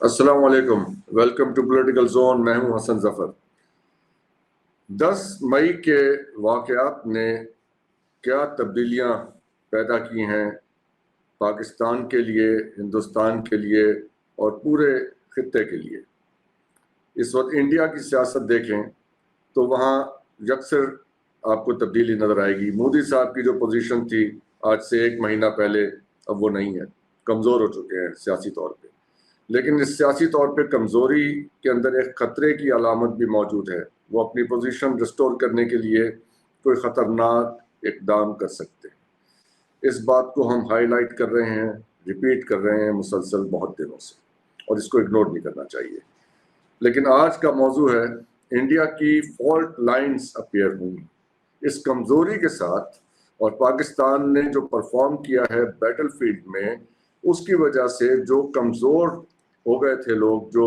السلام علیکم، welcome to political zone. میں ہوں حسن ظفر. 10 مئی کے واقعات نے کیا تبدیلیاں پیدا کی ہیں پاکستان کے لیے، ہندوستان کے لیے اور پورے خطے کے لیے. اس وقت انڈیا کی سیاست دیکھیں تو وہاں یکسر آپ کو تبدیلی نظر آئے گی. مودی صاحب کی جو پوزیشن تھی آج سے 1 مہینہ پہلے، اب وہ نہیں ہے. کمزور ہو چکے ہیں سیاسی طور پہ. لیکن اس سیاسی طور پہ کمزوری کے اندر ایک خطرے کی علامت بھی موجود ہے. وہ اپنی پوزیشن ریسٹور کرنے کے لیے کوئی خطرناک اقدام کر سکتے ہیں. اس بات کو ہم ہائی لائٹ کر رہے ہیں، ریپیٹ کر رہے ہیں مسلسل بہت دنوں سے، اور اس کو اگنور نہیں کرنا چاہیے. لیکن آج کا موضوع ہے انڈیا کی فالٹ لائنز اپیئر ہوئی. اس کمزوری کے ساتھ اور پاکستان نے جو پرفارم کیا ہے بیٹل فیلڈ میں، اس کی وجہ سے جو کمزور ہو گئے تھے لوگ، جو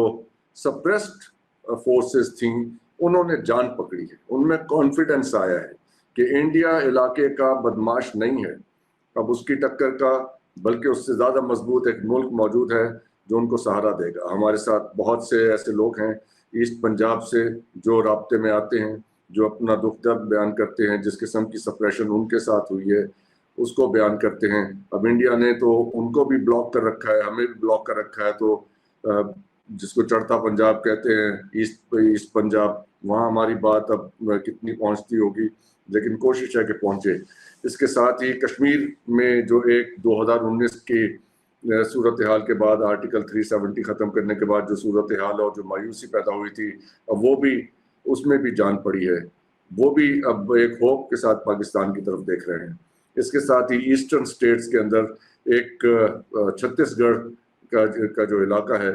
سپریسڈ فورسز تھیں، انہوں نے جان پکڑی ہے. ان میں کانفیڈنس آیا ہے کہ انڈیا علاقے کا بدماش نہیں ہے. اب اس کی ٹکر کا بلکہ اس سے زیادہ مضبوط ایک ملک موجود ہے جو ان کو سہارا دے گا. ہمارے ساتھ بہت سے ایسے لوگ ہیں ایسٹ پنجاب سے جو رابطے میں آتے ہیں، جو اپنا دکھ درد بیان کرتے ہیں. جس قسم کی سپریشن ان کے ساتھ ہوئی ہے اس کو بیان کرتے ہیں. اب انڈیا نے تو ان کو بھی بلاک کر رکھا ہے، ہمیں بھی بلاک کر رکھا ہے. تو جس کو چڑھتا پنجاب کہتے ہیں، ایسٹ پنجاب، وہاں ہماری بات اب کتنی پہنچتی ہوگی، لیکن کوشش ہے کہ پہنچے. اس کے ساتھ ہی کشمیر میں جو ایک 2019 کی صورتحال کے بعد آرٹیکل 370 ختم کرنے کے بعد جو صورتحال اور جو مایوسی پیدا ہوئی تھی، اب وہ بھی، اس میں بھی جان پڑی ہے. وہ بھی اب ایک ہوپ کے ساتھ پاکستان کی طرف دیکھ رہے ہیں. اس کے ساتھ ہی ایسٹرن سٹیٹس کے اندر ایک چھتیس گڑھ کا جو علاقہ ہے،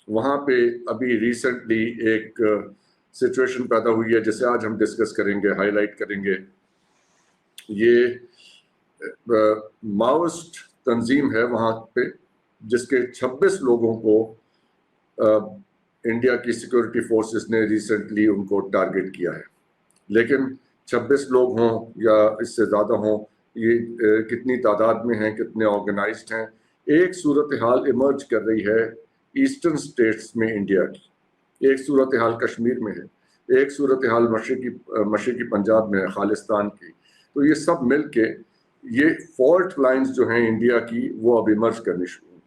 وہاں پہ ابھی ریسنٹلی ایک سچویشن پیدا ہوئی ہے جسے آج ہم ڈسکس کریں گے، ہائی لائٹ کریں گے. یہ ماؤسٹ تنظیم ہے وہاں پہ، جس کے 26 لوگوں کو انڈیا کی سیکورٹی فورسز نے ریسنٹلی ان کو ٹارگٹ کیا ہے. لیکن 26 لوگ ہوں یا اس سے زیادہ ہوں، یہ کتنی تعداد میں ہیں، کتنے آرگنائزڈ ہیں. ایک صورتحال ایمرج کر رہی ہے ایسٹرن سٹیٹس میں انڈیا کی، ایک صورتحال کشمیر میں ہے، ایک صورتحال مشرقی پنجاب میں ہے، خالصتان کی. تو یہ سب مل کے یہ فالٹ لائنز جو ہیں انڈیا کی، وہ اب ایمرج کرنی شروع ہوئی.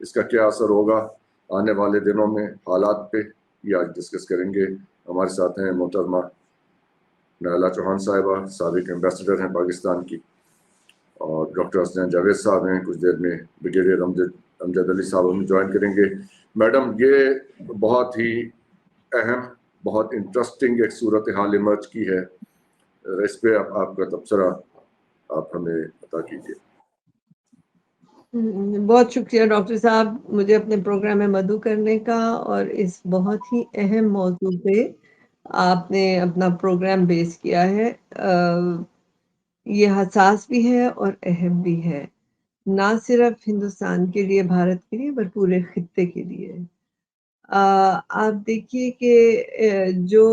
اس کا کیا اثر ہوگا آنے والے دنوں میں حالات پہ، یہ آج ڈسکس کریں گے. ہمارے ساتھ ہیں محترمہ نائلہ چوہان صاحبہ، سابق ایمبیسڈر ہیں پاکستان کی، اور ڈاکٹر حسنین جاوید صاحب ہیں. کچھ دیر میں بریگیڈیئر امجد علی صاحب ہمیں جوائن کریں گے. میڈم، یہ بہت ہی اہم، بہت انٹرسٹنگ ایک صورتحال ایمرج کی ہے. اس پہ آپ کا تبصرہ آپ ہمیں عطا کیجیے. بہت شکریہ ڈاکٹر صاحب مجھے اپنے پروگرام میں مدعو کرنے کا، اور اس بہت ہی اہم موضوع پہ آپ نے اپنا پروگرام بیس کیا ہے. یہ حساس بھی ہے اور اہم بھی ہے، نہ صرف ہندوستان کے لیے، بھارت کے لیے، بلکہ پورے خطے کے لیے. آپ دیکھیے کہ جو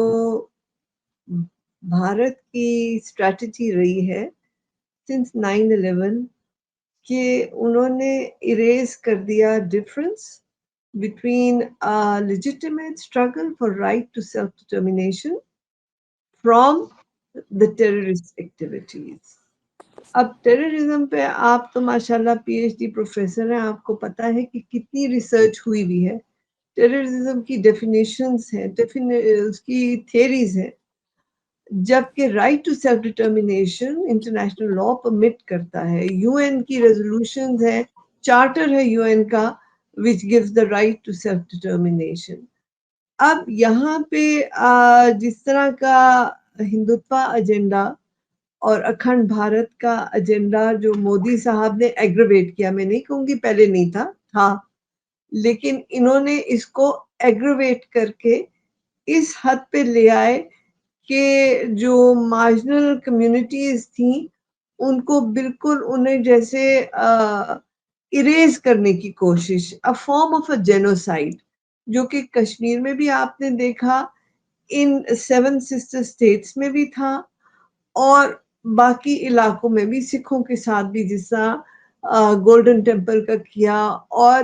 بھارت کی اسٹریٹجی رہی ہے سنس 9/11 کہ انہوں نے اریز کر دیا difference between legitimate struggle for right to self determination from the terrorist activities. اب ٹیررزم پہ آپ تو ماشاءاللہ پی ایچ ڈی پروفیسر ہیں، آپ کو پتا ہے کہ کتنی ریسرچ ہوئی بھی ہے. ٹیررزم کی ڈیفینیشنز ہیں، اس کی تھیریز ہیں. جبکہ right to self determination international law permit کرتا ہے. یو این کی ریزولوشنز ہیں، چارٹر ہے یو این کا which gives the right to self determination. اب یہاں پہ جس طرح کا ہندوتوا ایجنڈا اور اکھنڈ بھارت کا ایجنڈا جو مودی صاحب نے ایگریویٹ کیا، میں نہیں کہوں گی پہلے نہیں تھا، لیکن انہوں نے اس کو ایگریویٹ کر کے اس حد پہ لے آئے کہ جو مارجنل کمیونٹیز تھیں ان کو بالکل انہیں جیسے اریز کرنے کی کوشش، a form of a genocide، جو کہ کشمیر میں بھی آپ نے دیکھا، ان 7 سسٹر اسٹیٹس میں بھی تھا، اور باقی علاقوں میں بھی سکھوں کے ساتھ بھی، جس طرح گولڈن ٹیمپل کا کیا، اور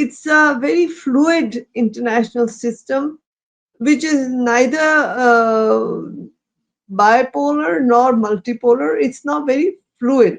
it's a very fluid international system which is neither bipolar nor multipolar. It's not very fluid.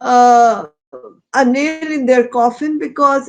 a nail in their coffin because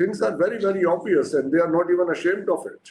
things are very very obvious and they are not even ashamed of it।